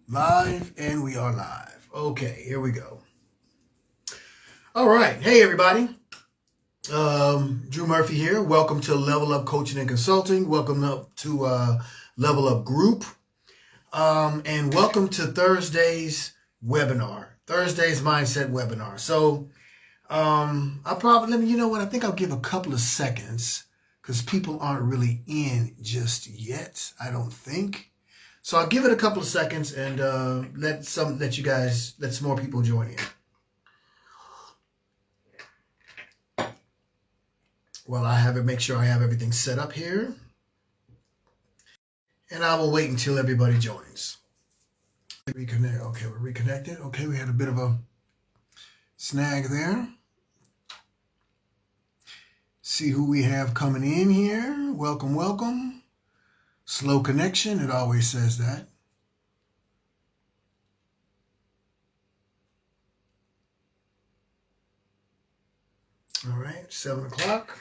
Live, and we are live. Okay, here we go. All right. Hey, everybody. Drew Murphy here. Welcome to Level Up Coaching and Consulting. Welcome up to Level Up Group. And welcome to Thursday's webinar, Thursday's Mindset webinar. So I'll probably, I think I'll give a couple of seconds because people aren't really in just yet, I don't think. So I'll give it a couple of seconds and let some more people join in. Well, make sure I have everything set up here. And I will wait until everybody joins. Reconnect. Okay, we're reconnected. Okay, we had a bit of a snag there. See who we have coming in here. Welcome, welcome. Slow connection, it always says that. All right, 7 o'clock.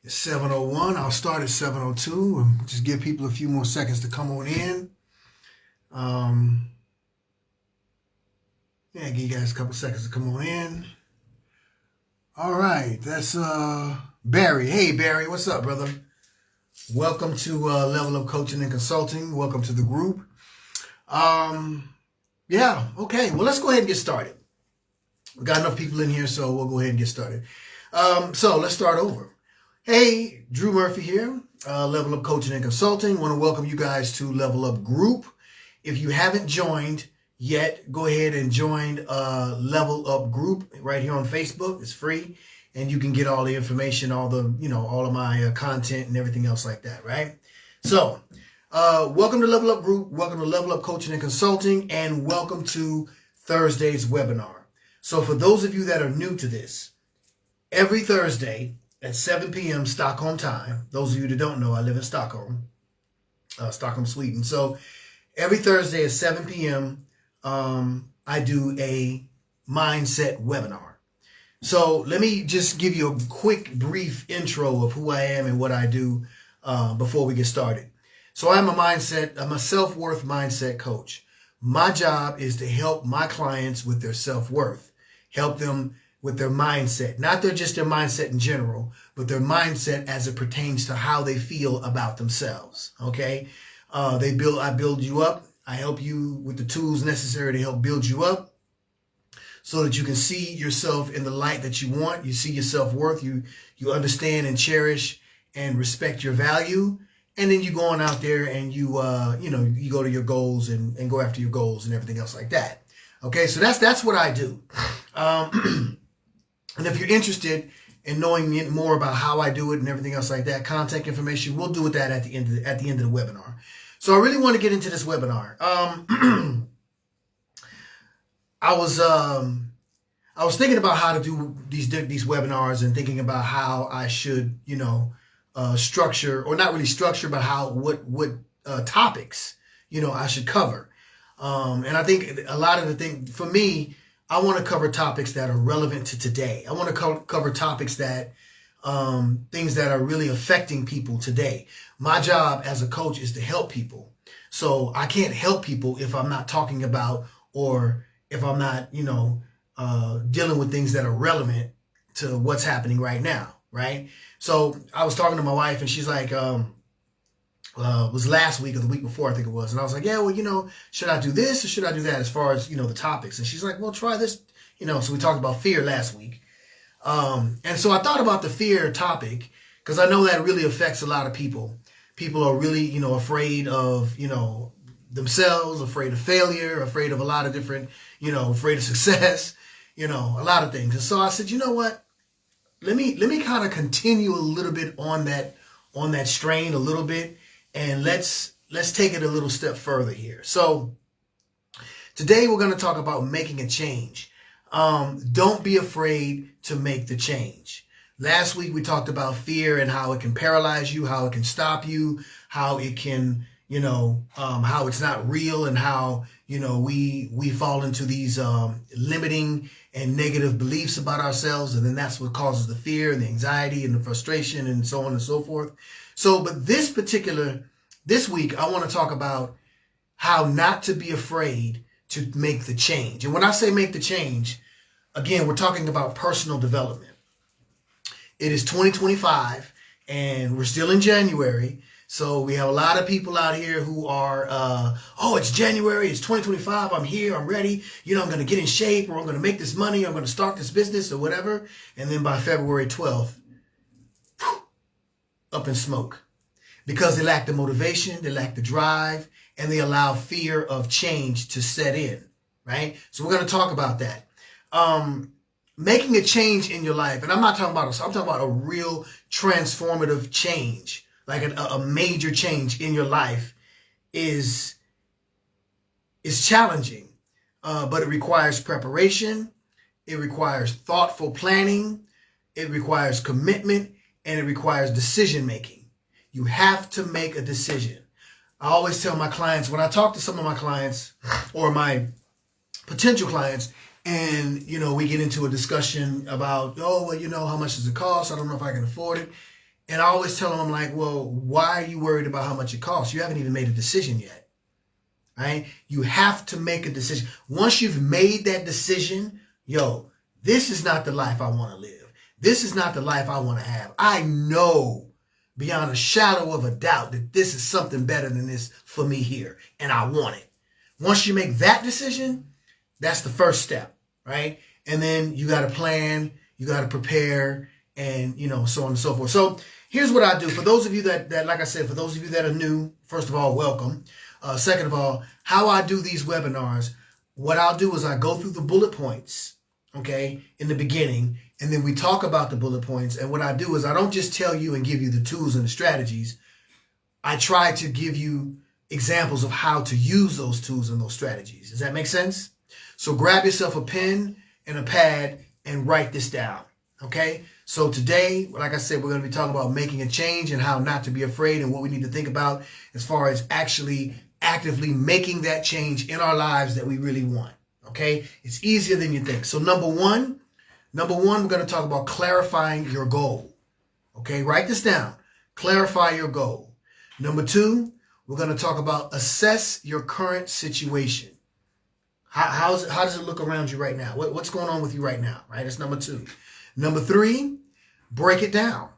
It's 7:01. I'll start at 7:02 and just give people a few more seconds to come on in. Give you guys a couple seconds to come on in. All right, that's Barry. Hey, Barry, what's up, brother? Welcome to Level Up Coaching and Consulting. Welcome to the group. Okay. Well, let's go ahead and get started. We've got enough people in here, so we'll go ahead and get started. So let's start over. Hey, Drew Murphy here, Level Up Coaching and Consulting. Want to welcome you guys to Level Up Group. If you haven't joined yet, go ahead and join Level Up Group right here on Facebook. It's free. And you can get all the information, all of my content and everything else like that, right? So, welcome to Level Up Group, welcome to Level Up Coaching and Consulting, and welcome to Thursday's webinar. So for those of you that are new to this, every Thursday at 7 p.m. Stockholm time, those of you that don't know, I live in Stockholm, Sweden. So every Thursday at 7 p.m., I do a mindset webinar. So let me just give you a quick, brief intro of who I am and what I do before we get started. So I'm a self-worth mindset coach. My job is to help my clients with their self-worth, help them with their mindset, not just their mindset in general, but their mindset as it pertains to how they feel about themselves. Okay, I build you up. I help you with the tools necessary to help build you up, so that you can see yourself in the light that you want. You see your self-worth. You understand and cherish and respect your value. And then you go on out there and you go to your goals and go after your goals and everything else like that. Okay, so that's what I do. And if you're interested in knowing more about how I do it and everything else like that, contact information, we'll do with that at the end of the webinar. So I really want to get into this webinar. I was thinking about how to do these webinars and thinking about how I should, structure, or not really structure, but what topics, I should cover. And I think a lot of the thing for me, I want to cover topics that are relevant to today. I want to cover topics that, things that are really affecting people today. My job as a coach is to help people. So I can't help people if I'm not talking about, or if I'm not, dealing with things that are relevant to what's happening right now, right? So I was talking to my wife and she's like, it was last week or the week before, I think it was. And I was like, yeah, well, should I do this or should I do that as far as, the topics? And she's like, well, try this, so we talked about fear last week. And so I thought about the fear topic because I know that really affects a lot of people. People are really, afraid of, themselves, afraid of failure, afraid of a lot of different, afraid of success, a lot of things. And so I said, you know what? Let me kind of continue a little bit on that strain a little bit, and let's take it a little step further here. So today we're going to talk about making a change. Don't be afraid to make the change. Last week we talked about fear and how it can paralyze you, how it can stop you, how it can, how it's not real, and how, we fall into these limiting and negative beliefs about ourselves. And then that's what causes the fear and the anxiety and the frustration and so on and so forth. So, but this week, I want to talk about how not to be afraid to make the change. And when I say make the change, again, we're talking about personal development. It is 2025 and we're still in January. So we have a lot of people out here who are, oh, it's January, it's 2025, I'm here, I'm ready. You know, I'm going to get in shape, or I'm going to make this money, or I'm going to start this business or whatever. And then by February 12th, up in smoke. Because they lack the motivation, they lack the drive, and they allow fear of change to set in, right? So we're going to talk about that. Making a change in your life, and I'm not talking about, I'm talking about a real transformative change, like a major change in your life is challenging, but it requires preparation, it requires thoughtful planning, it requires commitment, and it requires decision making. You have to make a decision. I always tell my clients, when I talk to some of my clients or my potential clients, and, you know, we get into a discussion about, oh, well, you know, how much does it cost? I don't know if I can afford it. And I always tell them, I'm like, well, why are you worried about how much it costs? You haven't even made a decision yet, right? You have to make a decision. Once you've made that decision, yo, this is not the life I want to live. This is not the life I want to have. I know beyond a shadow of a doubt that this is something better than this for me here, and I want it. Once you make that decision, that's the first step, right? And then you got to plan, you got to prepare, and, you know, so on and so forth. So here's what I do. For those of you that, like I said, for those of you that are new, first of all, welcome. Second of all, how I do these webinars, what I'll do is I go through the bullet points, okay, in the beginning, and then we talk about the bullet points. And what I do is I don't just tell you and give you the tools and the strategies. I try to give you examples of how to use those tools and those strategies. Does that make sense? So grab yourself a pen and a pad and write this down, okay? So today, like I said, we're going to be talking about making a change and how not to be afraid and what we need to think about as far as actually actively making that change in our lives that we really want, okay? It's easier than you think. So number one, we're going to talk about clarifying your goal, okay? Write this down. Clarify your goal. Number two, we're going to talk about assess your current situation. How does it look around you right now? What's going on with you right now, right? That's number two. Number three, break it down,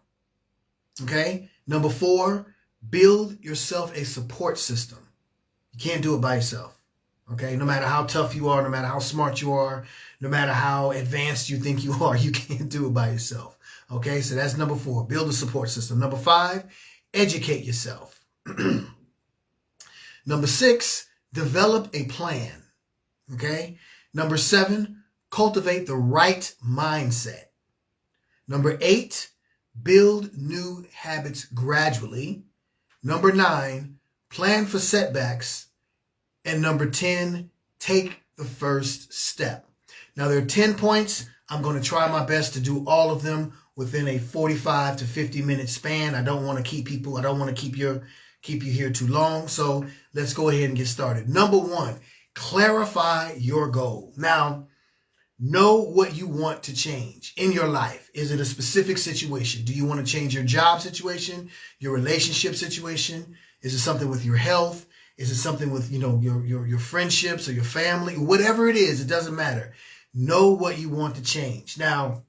okay? Number four, build yourself a support system. You can't do it by yourself, okay? No matter how tough you are, no matter how smart you are, no matter how advanced you think you are, you can't do it by yourself, okay? So that's number four, build a support system. Number five, educate yourself. Number six, develop a plan. Okay. Number seven, cultivate the right mindset. Number eight, build new habits gradually. Number nine, plan for setbacks. And number 10, take the first step. Now there are 10 points. I'm going to try my best to do all of them within a 45 to 50 minute span. I don't want to keep you here too long. So let's go ahead and get started. Number one, clarify your goal. Now, know what you want to change in your life. Is it a specific situation? Do you want to change your job situation, your relationship situation? Is it something with your health? Is it something with, you know, your friendships or your family? Whatever it is, it doesn't matter. Know what you want to change. Now,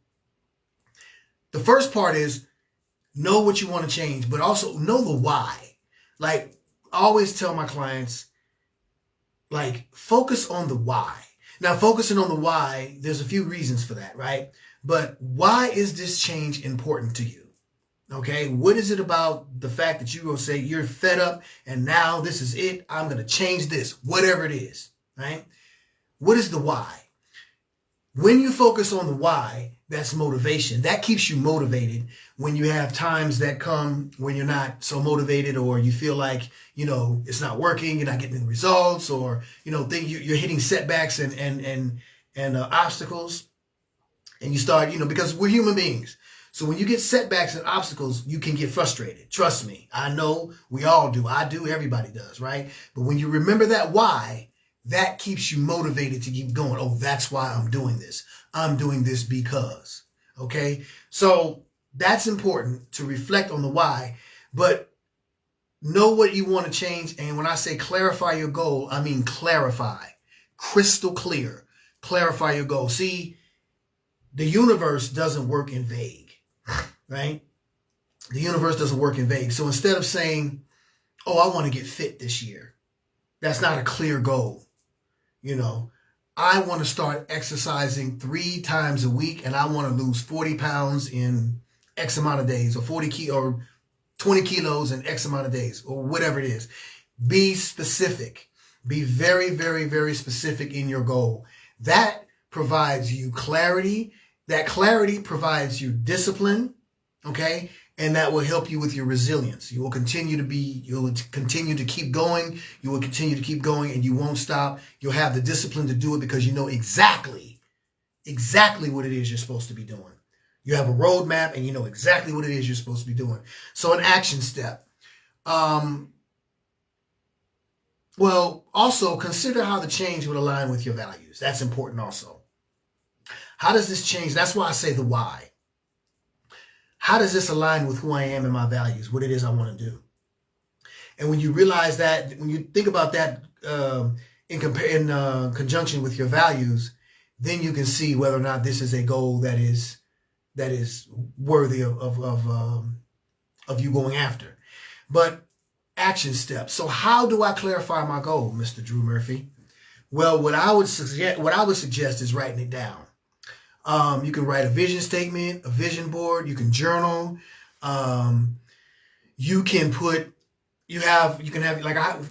the first part is know what you want to change, but also know the why. Like, I always tell my clients, like, focus on the why. Now, focusing on the why, there's a few reasons for that, right? But why is this change important to you? Okay, what is it about the fact that you will say you're fed up and now this is it? I'm going to change this, whatever it is, right? What is the why? When you focus on the why, that's motivation. That keeps you motivated when you have times that come when you're not so motivated, or you feel like, you know, it's not working, you're not getting the results, or, you know, you're hitting setbacks and obstacles, and you start, you know, because we're human beings. So when you get setbacks and obstacles, you can get frustrated. Trust me. I know we all do. I do. Everybody does, right? But when you remember that why, that keeps you motivated to keep going. Oh, that's why I'm doing this. I'm doing this because, okay? So that's important to reflect on the why. But know what you want to change. And when I say clarify your goal, I mean clarify, crystal clear, clarify your goal. See, the universe doesn't work in vague, right? The universe doesn't work in vague. So instead of saying, oh, I want to get fit this year, that's not a clear goal. You know, I want to start exercising 3 times a week, and I want to lose 40 pounds in X amount of days, or 20 kilos in X amount of days, or whatever it is. Be specific. Be very, very, very specific in your goal. That provides you clarity. That clarity provides you discipline, okay? And that will help you with your resilience. You will continue to keep going. You will continue to keep going, and you won't stop. You'll have the discipline to do it because you know exactly what it is you're supposed to be doing. You have a roadmap, and you know exactly what it is you're supposed to be doing. So an action step. Well, also consider how the change would align with your values. That's important also. How does this change? That's why I say the why. How does this align with who I am and my values, what it is I want to do? And when you realize that, when you think about that in conjunction with your values, then you can see whether or not this is a goal that is worthy of you going after. But action steps. So how do I clarify my goal, Mr. Drew Murphy? Well, what I would suggest is writing it down. You can write a vision statement, a vision board. You can journal. You can have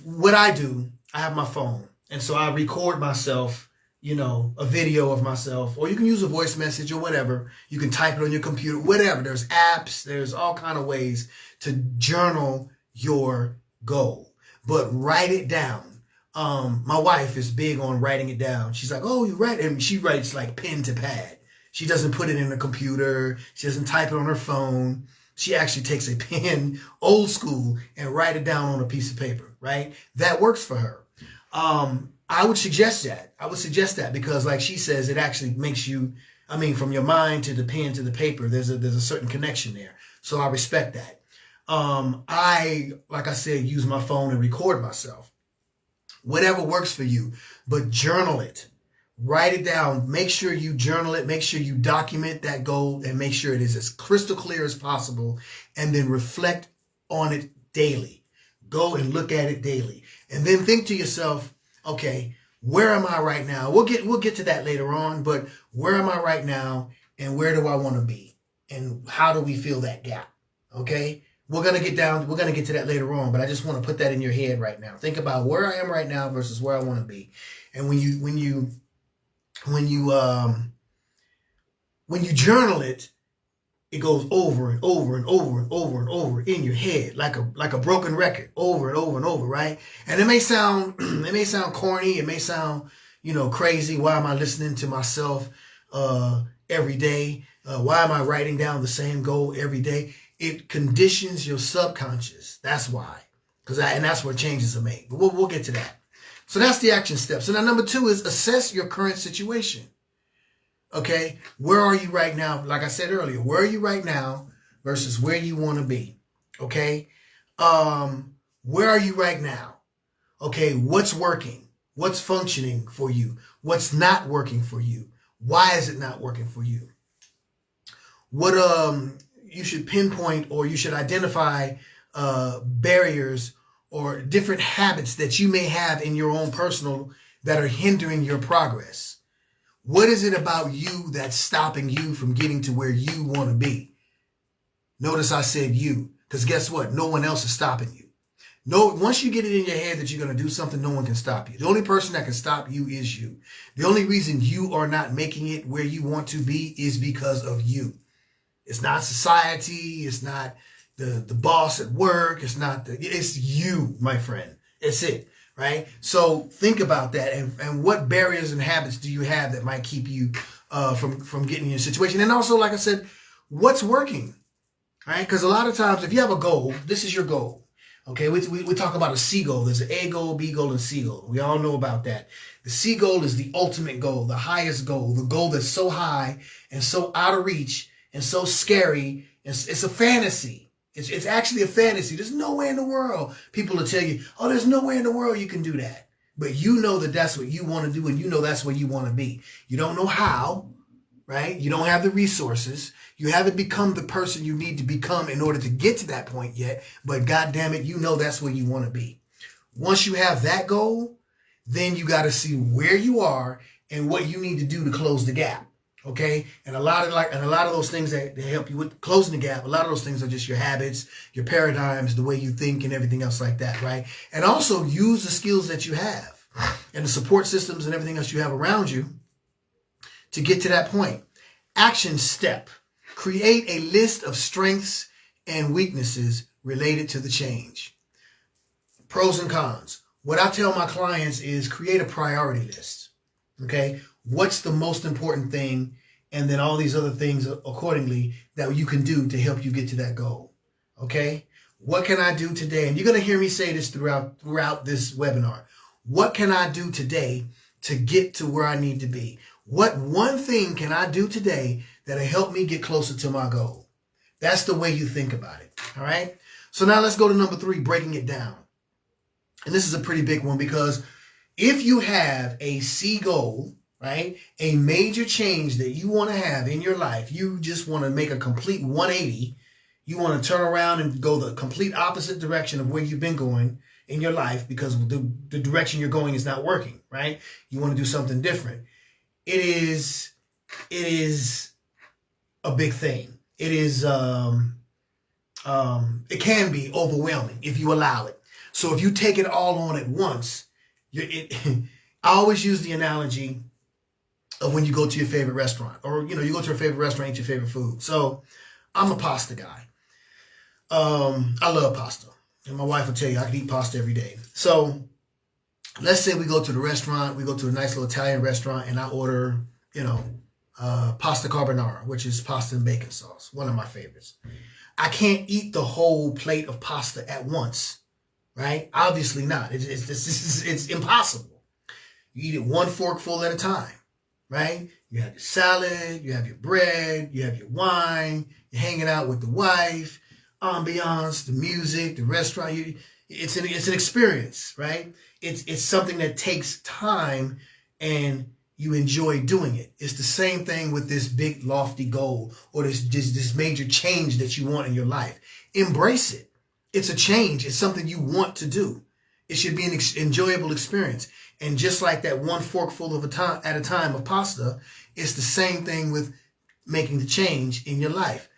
what I do. I have my phone, and so I record myself. You know, a video of myself, or you can use a voice message or whatever. You can type it on your computer, whatever. There's apps. There's all kind of ways to journal your goal, but write it down. My wife is big on writing it down. She's like, oh, you write, and she writes like pen to pad. She doesn't put it in a computer. She doesn't type it on her phone. She actually takes a pen, old school, and write it down on a piece of paper, right? That works for her. I would suggest that because like she says, it actually makes you, from your mind to the pen to the paper, there's a certain connection there. So I respect that. Like I said, use my phone and record myself. Whatever works for you, but journal it. Write it down. Make sure you journal it. Make sure you document that goal and make sure it is as crystal clear as possible, and then reflect on it daily. Go and look at it daily. And then think to yourself, okay, where am I right now? We'll get to that later on, but where am I right now and where do I want to be? And how do we fill that gap? Okay? We're going to get to that later on, but I just want to put that in your head right now. Think about where I am right now versus where I want to be. And when you journal it, it goes over and over and over and over and over in your head, like a broken record, over and over and over, right? And it may sound corny, it may sound, crazy. Why am I listening to myself every day? Why am I writing down the same goal every day? It conditions your subconscious. That's why, and that's where changes are made. But we'll get to that. So that's the action steps. So now number 2 is assess your current situation. Okay, where are you right now? Like I said earlier, where are you right now versus where you want to be? Okay, where are you right now? Okay, what's working? What's functioning for you? What's not working for you? Why is it not working for you? What you should pinpoint, or you should identify barriers or different habits that you may have in your own personal that are hindering your progress. What is it about you that's stopping you from getting to where you want to be? Notice I said you, because guess what? No one else is stopping you. Once you get it in your head that you're going to do something, no one can stop you. The only person that can stop you is you. The only reason you are not making it where you want to be is because of you. It's not society. It's not the boss at work. It's you, my friend. It's it. Right? So think about that, and what barriers and habits do you have that might keep you from getting in your situation? And also, like I said, what's working? Right? Because a lot of times, if you have a goal, this is your goal. Okay, we talk about a C goal. There's an A goal, B goal, and C goal. We all know about that. The C goal is the ultimate goal, the highest goal, the goal that's so high and so out of reach and so scary. It's a fantasy. It's actually a fantasy. There's no way in the world people will tell you, oh, there's no way in the world you can do that. But you know that that's what you want to do, and you know that's where you want to be. You don't know how, right? You don't have the resources. You haven't become the person you need to become in order to get to that point yet. But God damn it, you know that's where you want to be. Once you have that goal, then you got to see where you are and what you need to do to close the gap. Okay, and a lot of those things that help you with closing the gap, a lot of those things are just your habits, your paradigms, the way you think, and everything else like that, right? And also use the skills that you have and the support systems and everything else you have around you to get to that point. Action step: create a list of strengths and weaknesses related to the change. Pros and cons. What I tell my clients is create a priority list. Okay, what's the most important thing, and then all these other things accordingly that you can do to help you get to that goal. Okay, what can I do today? And you're going to hear me say this throughout this webinar. What can I do today to get to where I need to be? What one thing can I do today that'll help me get closer to my goal? That's the way you think about it. All right. So now let's go to number 3, breaking it down. And this is a pretty big one, because if you have a C goal, right, a major change that you want to have in your life, you just want to make a complete 180, you want to turn around and go the complete opposite direction of where you've been going in your life because the direction you're going is not working, right? You want to do something different. It is a big thing. It is, it can be overwhelming if you allow it. So if you take it all on at once, I always use the analogy of when you go to your favorite restaurant, or, you go to your favorite restaurant, eat your favorite food. So I'm a pasta guy. I love pasta. And my wife will tell you I can eat pasta every day. So let's say we go to the restaurant, we go to a nice little Italian restaurant, and I order, pasta carbonara, which is pasta and bacon sauce, one of my favorites. I can't eat the whole plate of pasta at once, right? Obviously not. It's impossible. You eat it one forkful at a time, right? You have your salad, you have your bread, you have your wine, you're hanging out with the wife, ambiance, the music, the restaurant. It's an experience, right? It's something that takes time, and you enjoy doing it. It's the same thing with this big lofty goal, or this major change that you want in your life. Embrace it. It's a change. It's something you want to do. It should be an enjoyable experience. And just like that one forkful at a time of pasta, it's the same thing with making the change in your life.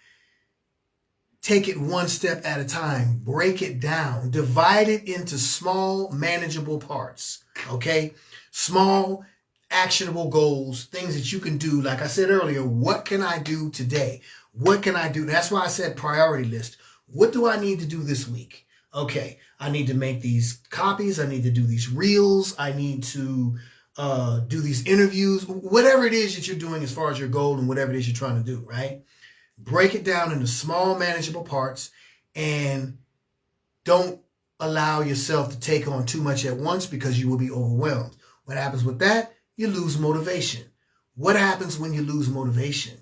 Take it one step at a time. Break it down. Divide it into small, manageable parts. Okay? Small, actionable goals, things that you can do. Like I said earlier, what can I do today? What can I do? That's why I said priority list. What do I need to do this week? Okay, I need to make these copies. I need to do these reels. I need to do these interviews. Whatever it is that you're doing as far as your goal and whatever it is you're trying to do, right? Break it down into small, manageable parts, and don't allow yourself to take on too much at once, because you will be overwhelmed. What happens with that? You lose motivation. What happens when you lose motivation?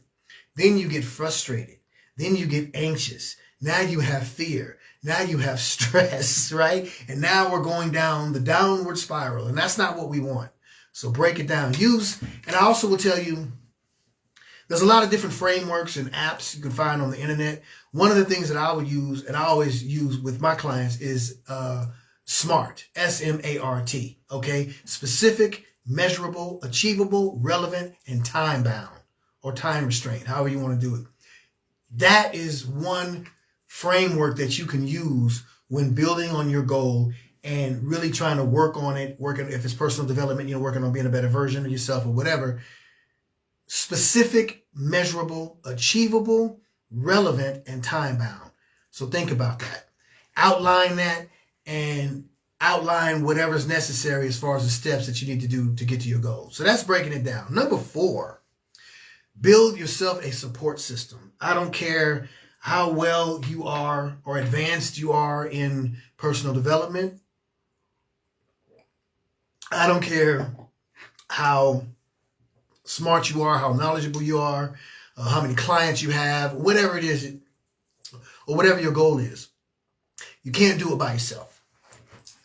Then you get frustrated. Then you get anxious. Now you have fear. Now you have stress, right? And now we're going down the downward spiral, and that's not what we want. So break it down. And I also will tell you, there's a lot of different frameworks and apps you can find on the internet. One of the things that I would use, and I always use with my clients, is SMART, S-M-A-R-T, okay? Specific, measurable, achievable, relevant, and time-bound, or time restraint, however you want to do it. That is one framework that you can use when building on your goal and really trying to work on it, if it's personal development, working on being a better version of yourself or whatever. Specific, measurable, achievable, relevant, and time-bound. So think about that. Outline that, and outline whatever's necessary as far as the steps that you need to do to get to your goal. So that's breaking it down. Number 4, build yourself a support system. I don't care how well you are or advanced you are in personal development. I don't care how smart you are, how knowledgeable you are, how many clients you have, whatever it is. or whatever your goal is. You can't do it by yourself.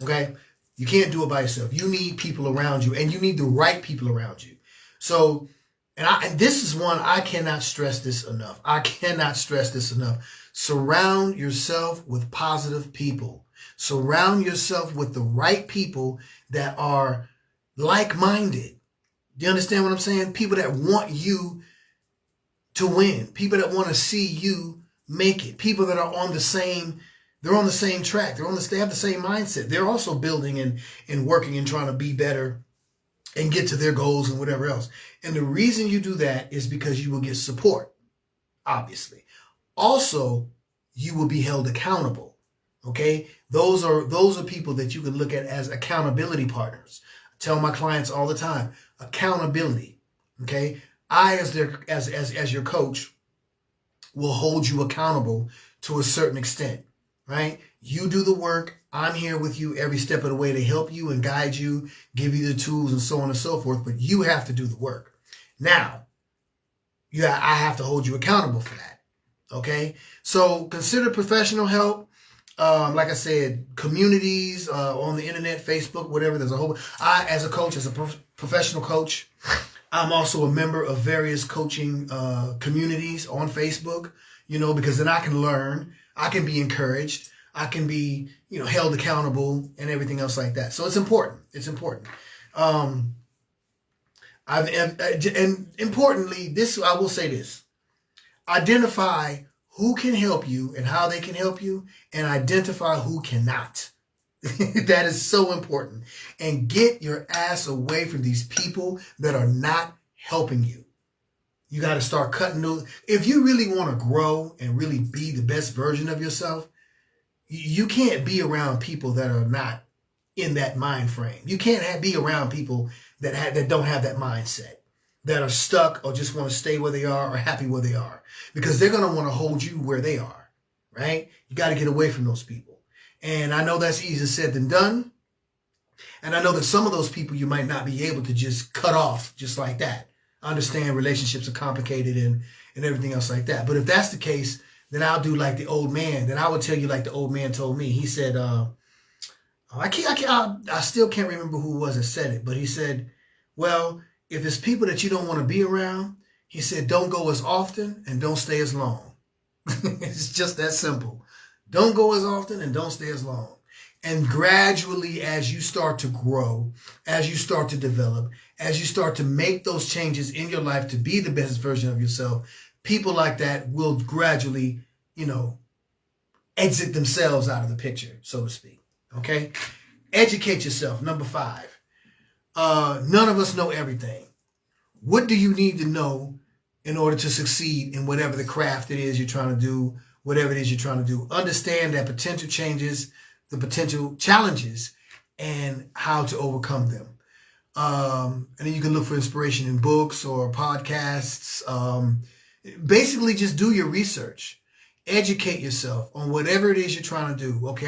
Okay? You can't do it by yourself. You need people around you, and you need the right people around you. So, and this is one, I cannot stress this enough. I cannot stress this enough. Surround yourself with positive people. Surround yourself with the right people that are like-minded. Do you understand what I'm saying? People that want you to win. People that want to see you make it. People that are on the same, they're on the same track. They have the same mindset. They're also building and working and trying to be better and get to their goals and whatever else. And the reason you do that is because you will get support, obviously. Also, you will be held accountable. Okay? Those are people that you can look at as accountability partners. I tell my clients all the time, accountability. Okay? I, as your coach, will hold you accountable to a certain extent, right? You do the work. I'm here with you every step of the way to help you and guide you, give you the tools and so on and so forth, but you have to do the work. Now, I have to hold you accountable for that, okay? So consider professional help. Like I said, communities on the internet, Facebook, whatever. There's a whole. As a coach, as a professional coach, I'm also a member of various coaching communities on Facebook. Because then I can learn, I can be encouraged, I can be held accountable, and everything else like that. So it's important. It's important. And importantly, I will say this: identify who can help you and how they can help you, and identify who cannot. That is so important. And get your ass away from these people that are not helping you. You got to start cutting those. If you really want to grow and really be the best version of yourself, you can't be around people that are not in that mind frame. You can't be around people that don't have that mindset, that are stuck or just want to stay where they are or happy where they are, because they're going to want to hold you where they are, right? You got to get away from those people. And I know that's easier said than done. And I know that some of those people you might not be able to just cut off just like that. I understand relationships are complicated and everything else like that. But if that's the case, then I'll do like the old man. Then I will tell you like the old man told me. He said, I still can't remember who it was that said it, but he said, well, if it's people that you don't want to be around, he said, don't go as often and don't stay as long. It's just that simple. Don't go as often and don't stay as long. And gradually, as you start to grow, as you start to develop, as you start to make those changes in your life to be the best version of yourself, people like that will gradually, exit themselves out of the picture, so to speak. Okay? Educate yourself. Number 5. None of us know everything. What do you need to know in order to succeed in whatever the craft it is you're trying to do, whatever it is you're trying to do? Understand that potential changes, the potential challenges, and how to overcome them. And then you can look for inspiration in books or podcasts. Basically, just do your research. Educate yourself on whatever it is you're trying to do. Okay,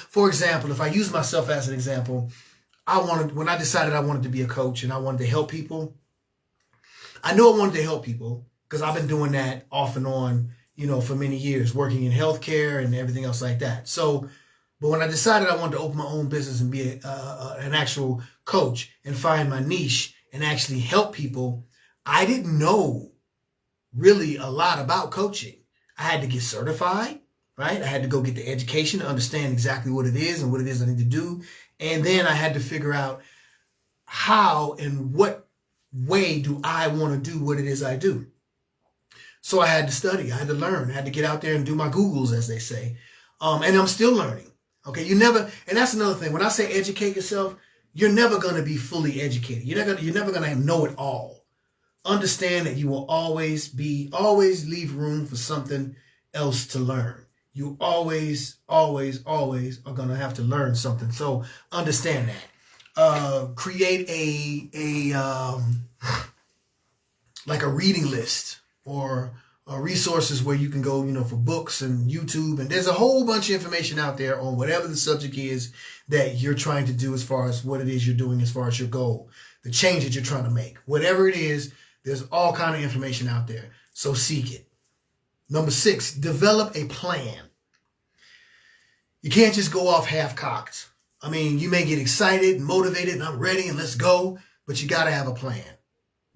for example, if I use myself as an example, when I decided I wanted to be a coach and I wanted to help people, I knew I wanted to help people because I've been doing that off and on, for many years, working in healthcare and everything else like that. But when I decided I wanted to open my own business and be an actual coach and find my niche and actually help people, I didn't know really a lot about coaching. I had to get certified, right? I had to go get the education to understand exactly what it is and what it is I need to do. And then I had to figure out how and what way do I want to do what it is I do. So I had to study. I had to learn. I had to get out there and do my Googles, as they say. And I'm still learning. Okay, and that's another thing. When I say educate yourself, you're never going to be fully educated. You're never going to know it all. Understand that you will always leave room for something else to learn. You always are going to have to learn something. So understand that. Create like a reading list or resources where you can go, for books and YouTube. And there's a whole bunch of information out there on whatever the subject is that you're trying to do as far as what it is you're doing as far as your goal, the change that you're trying to make. Whatever it is, there's all kind of information out there. So seek it. Number 6, develop a plan. You can't just go off half-cocked. I mean, you may get excited and motivated and I'm ready and let's go, but you got to have a plan.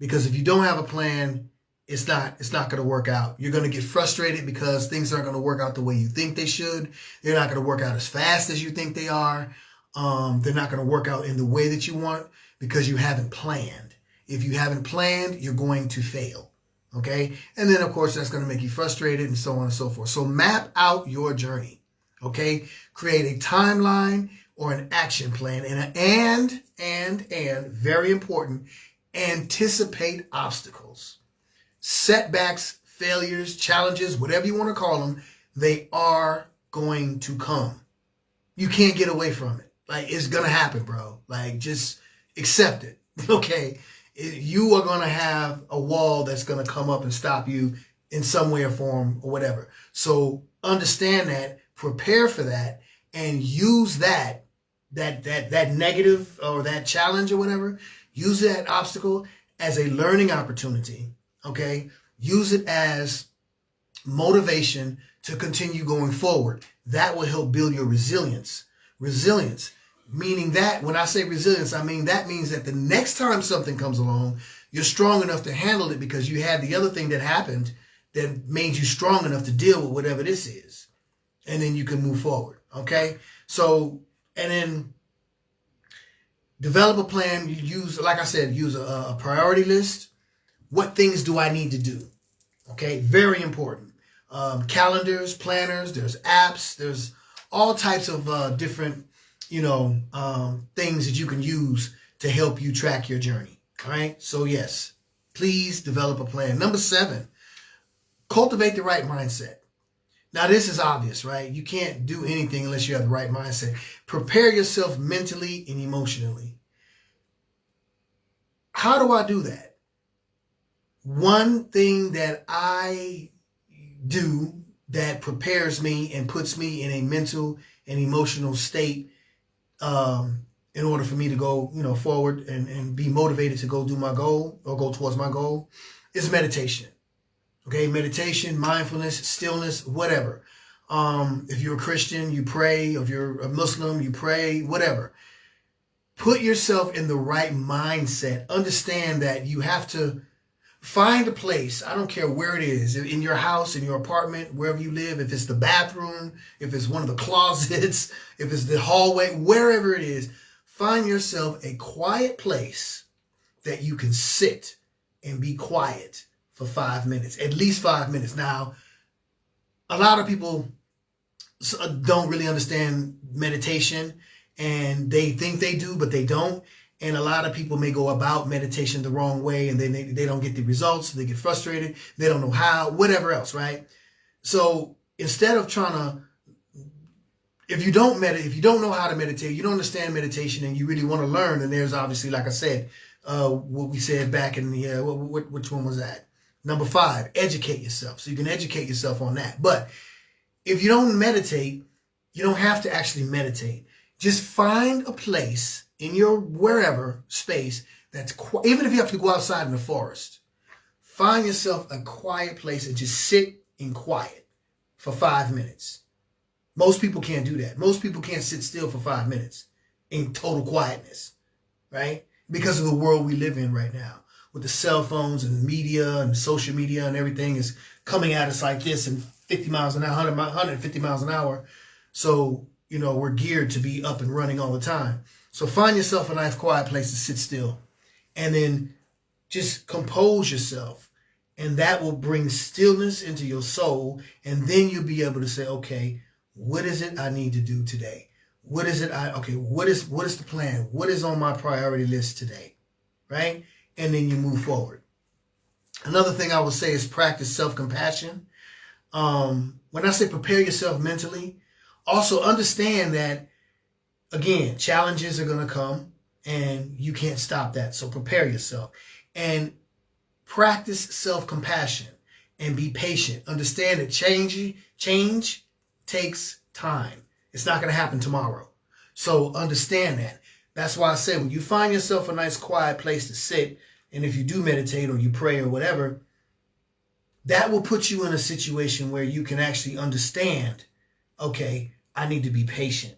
Because if you don't have a plan, it's not going to work out. You're going to get frustrated because things aren't going to work out the way you think they should. They're not going to work out as fast as you think they are. They're not going to work out in the way that you want because you haven't planned. If you haven't planned, you're going to fail. Okay? And then, of course, that's going to make you frustrated and so on and so forth. So map out your journey. Okay? Create a timeline or an action plan. And very important, anticipate obstacles. Setbacks, failures, challenges, whatever you want to call them, they are going to come. You can't get away from it. Like, it's going to happen, bro. Like, just accept it. Okay? You are going to have a wall that's going to come up and stop you in some way or form or whatever. So understand that, prepare for that, and use that negative or that challenge or whatever, use that obstacle as a learning opportunity, okay? Use it as motivation to continue going forward. That will help build your resilience. Resilience, meaning that when I say resilience, I mean that means that the next time something comes along, you're strong enough to handle it because you had the other thing that happened that made you strong enough to deal with whatever this is. And then you can move forward, okay? So, and then develop a plan. You use, like I said, use a priority list. What things do I need to do? Okay, very important. Calendars, planners, there's apps, there's all types of different, things that you can use to help you track your journey. All right, so yes, please develop a plan. Number 7, cultivate the right mindset. Now, this is obvious, right? You can't do anything unless you have the right mindset. Prepare yourself mentally and emotionally. How do I do that? One thing that I do that prepares me and puts me in a mental and emotional state in order for me to go, forward and be motivated to go do my goal or go towards my goal is meditation. Okay, meditation, mindfulness, stillness, whatever. If you're a Christian, you pray. If you're a Muslim, you pray, whatever. Put yourself in the right mindset. Understand that you have to find a place. I don't care where it is, in your house, in your apartment, wherever you live, if it's the bathroom, if it's one of the closets, if it's the hallway, wherever it is, find yourself a quiet place that you can sit and be quiet for 5 minutes, at least 5 minutes. Now, a lot of people don't really understand meditation, and they think they do, but they don't. And a lot of people may go about meditation the wrong way, and then they don't get the results. They get frustrated. They don't know how, whatever else, right? So instead of trying to, if you don't know how to meditate, you don't understand meditation, and you really want to learn, then there's obviously, like I said, what we said back in the, which one was that? Number 5, educate yourself. So you can educate yourself on that. But if you don't meditate, you don't have to actually meditate. Just find a place in your wherever space that's even if you have to go outside in the forest, find yourself a quiet place and just sit in quiet for 5 minutes. Most people can't do that. Most people can't sit still for 5 minutes in total quietness, right? Because of the world we live in right now, with the cell phones and the media and social media and everything is coming at us like this and 50 miles an hour, 150 miles an hour. So, we're geared to be up and running all the time. So find yourself a nice quiet place to sit still and then just compose yourself. And that will bring stillness into your soul. And then you'll be able to say, okay, what is it I need to do today? What is the plan? What is on my priority list today? Right? And then you move forward. Another thing I would say is practice self-compassion. When I say prepare yourself mentally, also understand that, again, challenges are going to come and you can't stop that. So prepare yourself and practice self-compassion and be patient. Understand that change takes time. It's not going to happen tomorrow. So understand that. That's why I say when you find yourself a nice quiet place to sit, and if you do meditate or you pray or whatever, that will put you in a situation where you can actually understand, okay, I need to be patient.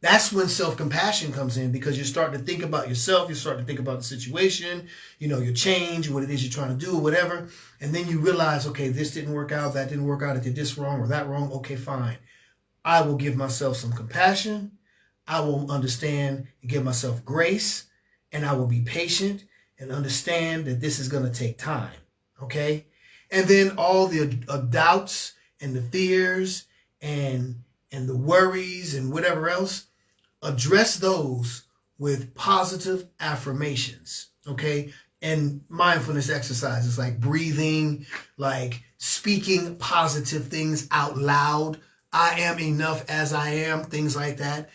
That's when self-compassion comes in, because you're starting to think about yourself. You're starting to think about the situation, your change, what it is you're trying to do or whatever. And then you realize, okay, this didn't work out. That didn't work out. I did this wrong or that wrong. Okay, fine. I will give myself some compassion. I will understand and give myself grace. And I will be patient and understand that this is going to take time. Okay. And then all the doubts and the fears and the worries and whatever else, address those with positive affirmations, okay? And mindfulness exercises like breathing, like speaking positive things out loud. I am enough as I am, things like that.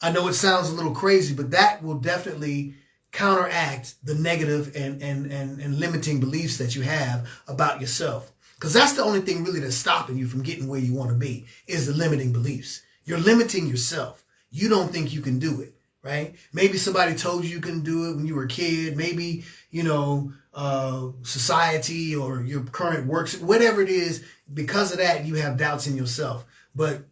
I know it sounds a little crazy, but that will definitely counteract the negative and limiting beliefs that you have about yourself. Because that's the only thing really that's stopping you from getting where you want to be, is the limiting beliefs. You're limiting yourself. You don't think you can do it, right? Maybe somebody told you can do it when you were a kid. Maybe, society or your current works, whatever it is, because of that, you have doubts in yourself. But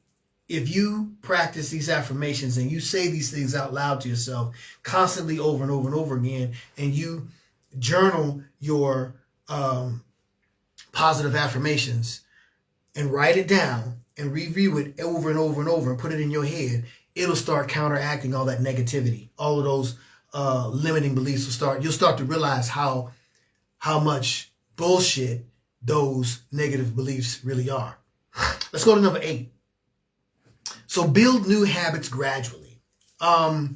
if you practice these affirmations and you say these things out loud to yourself constantly over and over and over again, and you journal your positive affirmations and write it down and review it over and over and over and put it in your head, it'll start counteracting all that negativity. All of those limiting beliefs you'll start to realize how much bullshit those negative beliefs really are. Let's go to number 8. So build new habits gradually. The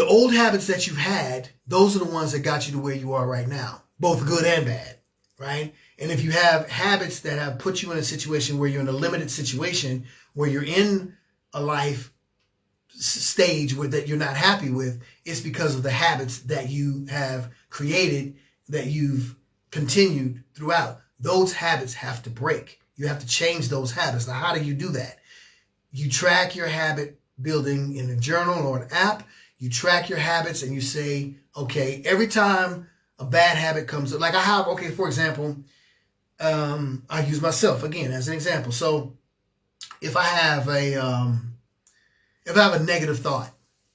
old habits that you've had, those are the ones that got you to where you are right now, both good and bad, right? And if you have habits that have put you in a situation where you're in a limited situation, where you're in a life stage that you're not happy with, it's because of the habits that you have created, that you've continued throughout. Those habits have to break. You have to change those habits. Now, how do you do that? You track your habit building in a journal or an app. You track your habits and you say, okay, every time a bad habit comes up, like I have, okay, for example, I use myself again as an example. So if I have a negative thought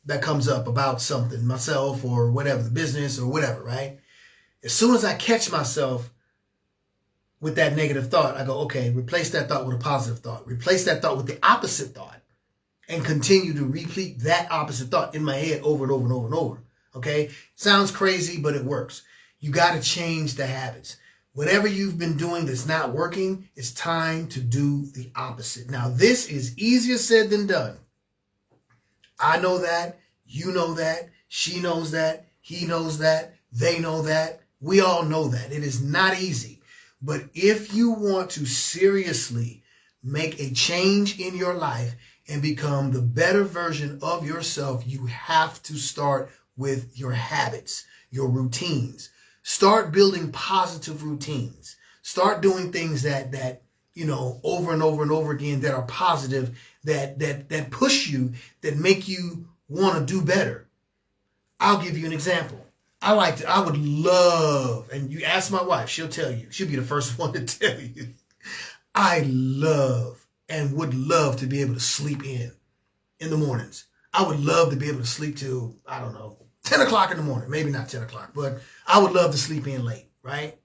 that comes up about something, myself or whatever, the business or whatever, right? As soon as I catch myself with that negative thought, I go, okay, replace that thought with a positive thought. Replace that thought with the opposite thought and continue to repeat that opposite thought in my head over and over and over and over. Okay? Sounds crazy, but it works. You got to change the habits. Whatever you've been doing that's not working, it's time to do the opposite. Now, this is easier said than done. I know that. You know that. She knows that. He knows that. They know that. We all know that. It is not easy. But if you want to seriously make a change in your life and become the better version of yourself, you have to start with your habits, your routines. Start building positive routines. Start doing things that over and over and over again that are positive, that push you, that make you want to do better. I'll give you an example. I would love, and you ask my wife, she'll tell you. She'll be the first one to tell you. I love and would love to be able to sleep in the mornings. I would love to be able to sleep till, 10 o'clock in the morning. Maybe not 10 o'clock, but I would love to sleep in late, right?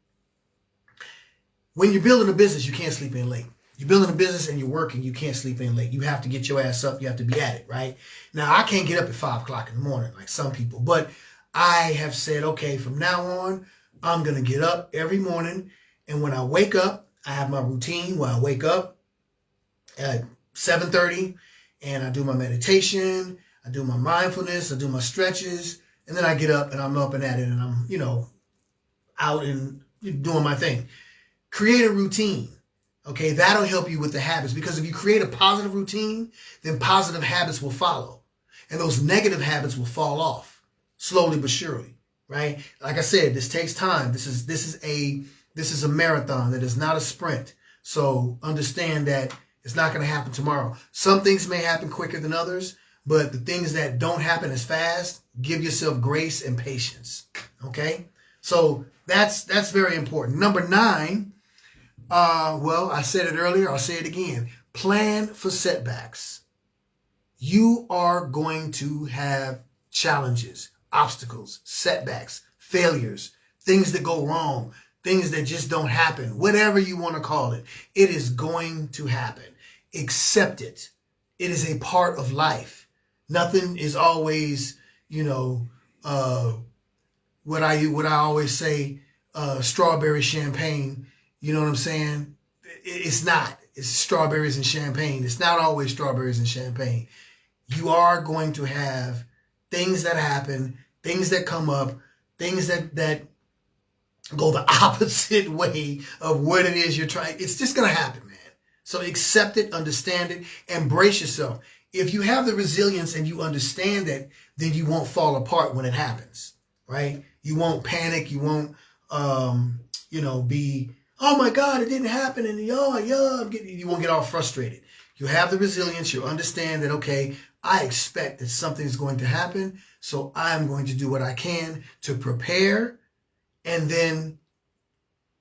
When you're building a business, you can't sleep in late. You're building a business and you're working, you can't sleep in late. You have to get your ass up. You have to be at it, right? Now, I can't get up at 5 o'clock in the morning like some people, but I have said, okay, from now on, I'm going to get up every morning. And when I wake up, I have my routine where I wake up at 7:30 and I do my meditation, I do my mindfulness, I do my stretches, and then I get up and I'm up and at it and I'm, out and doing my thing. Create a routine. Okay, that'll help you with the habits, because if you create a positive routine, then positive habits will follow. And those negative habits will fall off. Slowly but surely, right? Like I said, this takes time. This is a marathon. That is not a sprint. So understand that it's not going to happen tomorrow. Some things may happen quicker than others, but the things that don't happen as fast, give yourself grace and patience. Okay? So that's very important. Number 9, I said it earlier, I'll say it again. Plan for setbacks. You are going to have challenges, obstacles, setbacks, failures, things that go wrong, things that just don't happen, whatever you want to call it. It is going to happen. Accept it. It is a part of life. Nothing is always, what I always say, strawberry champagne. You know what I'm saying? It's not. It's strawberries and champagne. It's not always strawberries and champagne. You are going to have things that happen, things that come up, things that go the opposite way of what it is you're trying. It's just going to happen, man. So accept it, understand it, embrace yourself. If you have the resilience and you understand it, then you won't fall apart when it happens, right? You won't panic. You won't, be, oh my God, it didn't happen. And you won't get all frustrated. You have the resilience. You understand that, okay, I expect that something is going to happen. So I'm going to do what I can to prepare. And then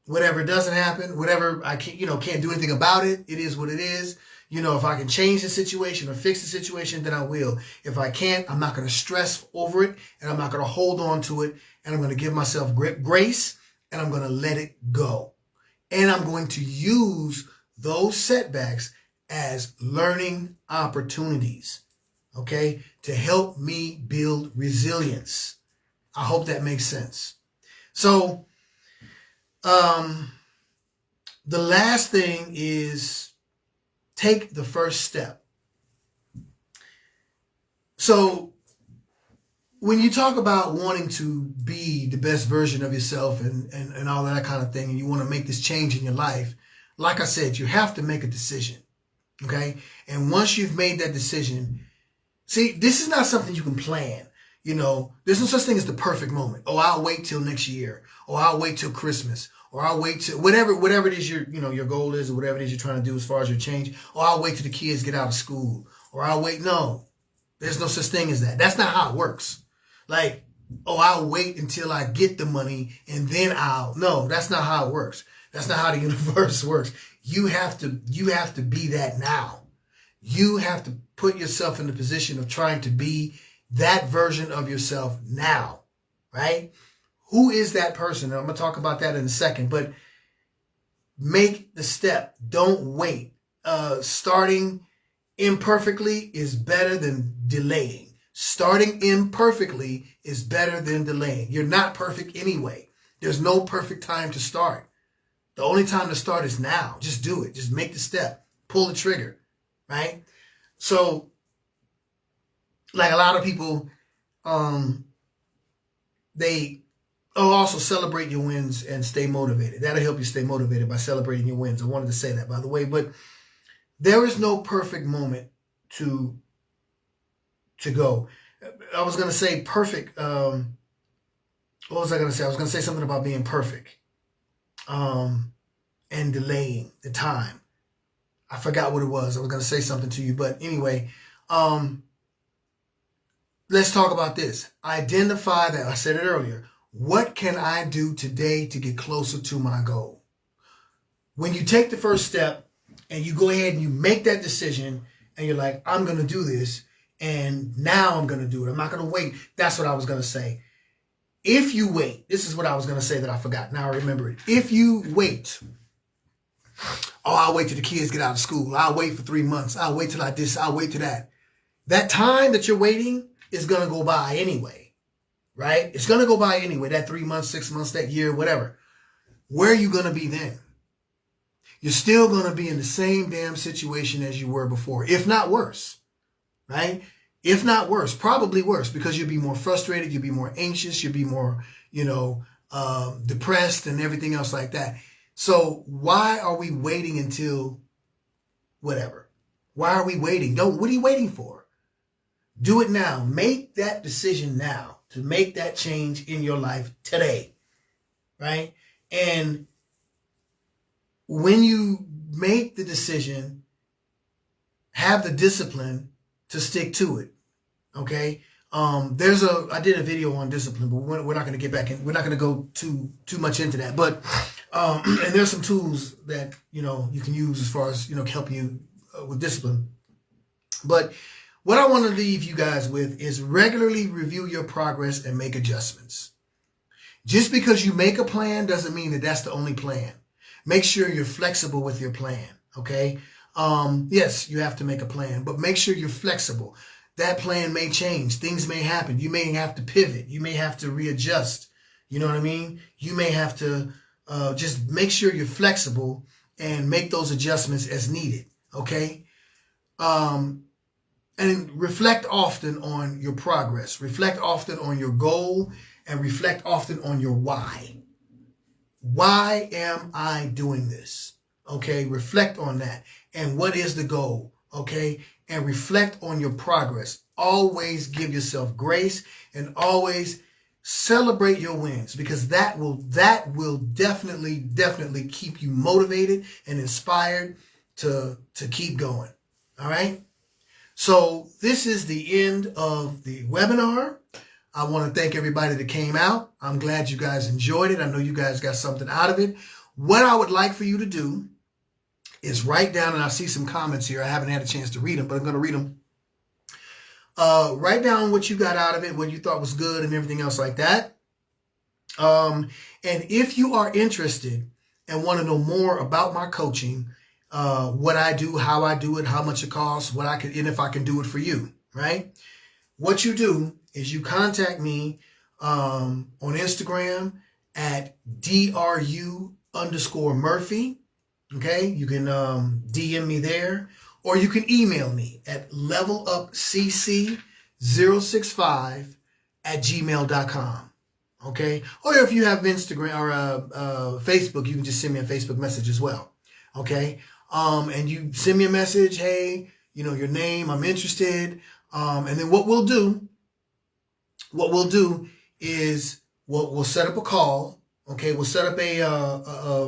whatever doesn't happen, whatever I can't do anything about it. It is what it is. If I can change the situation or fix the situation, then I will. If I can't, I'm not going to stress over it, and I'm not going to hold on to it, and I'm going to give myself grace, and I'm going to let it go. And I'm going to use those setbacks as learning opportunities, okay, to help me build resilience. I hope that makes sense. So, the last thing is take the first step. So when you talk about wanting to be the best version of yourself and all that kind of thing, and you want to make this change in your life, like I said, you have to make a decision, okay? And once you've made that decision, see, this is not something you can plan. There's no such thing as the perfect moment. Oh, I'll wait till next year. Or I'll wait till Christmas. Or I'll wait till whatever it is your goal is, or whatever it is you're trying to do as far as your change. Or I'll wait till the kids get out of school. Or I'll wait. No, there's no such thing as that. That's not how it works. Like, oh, I'll wait until I get the money and then no, that's not how it works. That's not how the universe works. You have to be that now. You have to put yourself in the position of trying to be that version of yourself now, right? Who is that person? And I'm going to talk about that in a second, but make the step. Don't wait. Starting imperfectly is better than delaying. Starting imperfectly is better than delaying. You're not perfect anyway. There's no perfect time to start. The only time to start is now. Just do it. Just make the step. Pull the trigger, right? So, like a lot of people, also celebrate your wins and stay motivated. That'll help you stay motivated by celebrating your wins. I wanted to say that, by the way, but there is no perfect moment to go. I was going to say perfect. What was I going to say? I was going to say something about being perfect and delaying the time. I forgot what it was. I was going to say something to you, but anyway, let's talk about this. Identify that. I said it earlier. What can I do today to get closer to my goal? When you take the first step and you go ahead and you make that decision and you're like, I'm going to do this, and now I'm going to do it. I'm not going to wait. That's what I was going to say. If you wait, this is what I was going to say that I forgot. Now I remember it. If you wait, I'll wait till the kids get out of school. I'll wait for 3 months. I'll wait till I'll wait till that. That time that you're waiting is going to go by anyway, right? It's going to go by anyway, that 3 months, 6 months, that year, whatever. Where are you going to be then? You're still going to be in the same damn situation as you were before, if not worse, right? If not worse, probably worse, because you'll be more frustrated, you'll be more anxious, you'll be more, depressed and everything else like that. So why are we waiting until whatever? Why are we waiting? What are you waiting for? Do it now. Make that decision now to make that change in your life today, right? And when you make the decision, have the discipline to stick to it, okay? I did a video on discipline, but we're not going to get back in. We're not going to go too much into that. But and there's some tools that you can use as far as help you with discipline. But what I want to leave you guys with is regularly review your progress and make adjustments. Just because you make a plan doesn't mean that that's the only plan. Make sure you're flexible with your plan, okay? Yes, you have to make a plan, but make sure you're flexible. That plan may change. Things may happen. You may have to pivot. You may have to readjust. You know what I mean? You may have to just make sure you're flexible and make those adjustments as needed, okay? And reflect often on your progress. Reflect often on your goal and reflect often on your why. Why am I doing this? Okay, reflect on that. And what is the goal? Okay, and reflect on your progress. Always give yourself grace and always celebrate your wins, because that will definitely keep you motivated and inspired to keep going. All right. So this is the end of the webinar. I want to thank everybody that came out. I'm glad you guys enjoyed it. I know you guys got something out of it. What I would like for you to do is write down, and I see some comments here. I haven't had a chance to read them, but I'm going to read them. Write down what you got out of it, what you thought was good and everything else like that. And if you are interested and want to know more about my coaching, what I do, how I do it, how much it costs, what I can, and if I can do it for you, right? What you do is you contact me on Instagram at DRU_Murphy. Okay, you can DM me there, or you can email me at levelupcc065@gmail.com. Okay, or if you have Instagram or Facebook, you can just send me a Facebook message as well. Okay, and you send me a message, hey, you know, your name, I'm interested, and then what we'll do is we'll set up a call. Okay, we'll set up a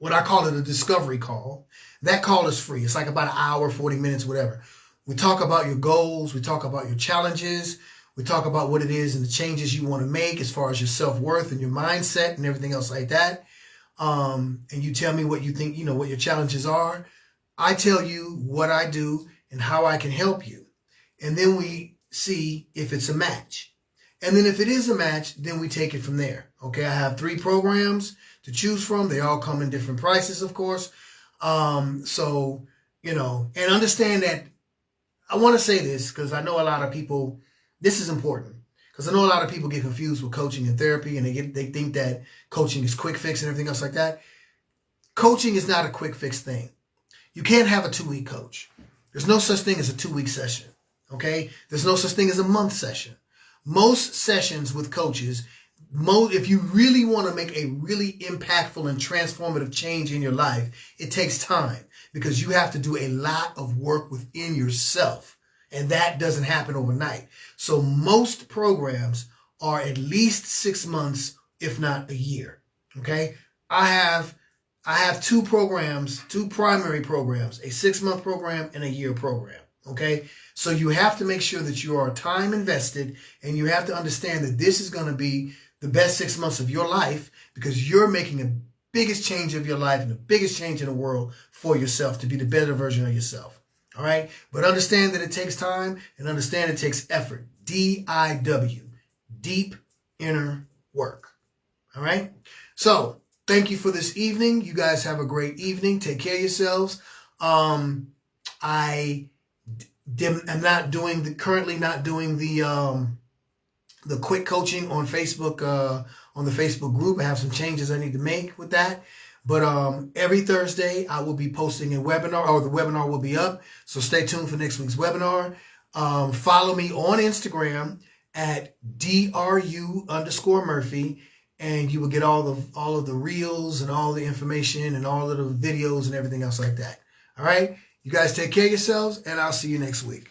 what I call it a discovery call. That call is free. It's like about an hour, 40 minutes, whatever. We talk about your goals. We talk about your challenges. We talk about what it is and the changes you want to make as far as your self-worth and your mindset and everything else like that. And you tell me what you think, you know, what your challenges are. I tell you what I do and how I can help you. And then we see if it's a match. And then if it is a match, then we take it from there. Okay, I have 3 programs to choose from. They all come in different prices, of course. So, you know, and understand that I want to say this because I know a lot of people, this is important, because I know a lot of people get confused with coaching and therapy, and they think that coaching is quick fix and everything else like that. Coaching is not a quick fix thing. You can't have a 2-week coach. There's no such thing as a 2-week session. Okay. There's no such thing as a month session. Most sessions with coaches, if you really want to make a really impactful and transformative change in your life, it takes time, because you have to do a lot of work within yourself. And that doesn't happen overnight. So most programs are at least 6 months, if not a year. Okay. I have 2 programs, 2 primary programs, a 6-month program and a year program. Okay. So you have to make sure that you are time invested, and you have to understand that this is going to be the best 6 months of your life, because you're making the biggest change of your life and the biggest change in the world for yourself, to be the better version of yourself. All right. But understand that it takes time, and understand it takes effort. DIW, deep inner work. All right. So thank you for this evening. You guys have a great evening. Take care of yourselves. I'm currently not doing the quick coaching on Facebook, on the Facebook group. I have some changes I need to make with that. But every Thursday I will be posting a webinar, or the webinar will be up. So stay tuned for next week's webinar. Follow me on Instagram at DRU_Murphy, and you will get all of the reels and all the information and all of the videos and everything else like that. All right. You guys take care of yourselves, and I'll see you next week.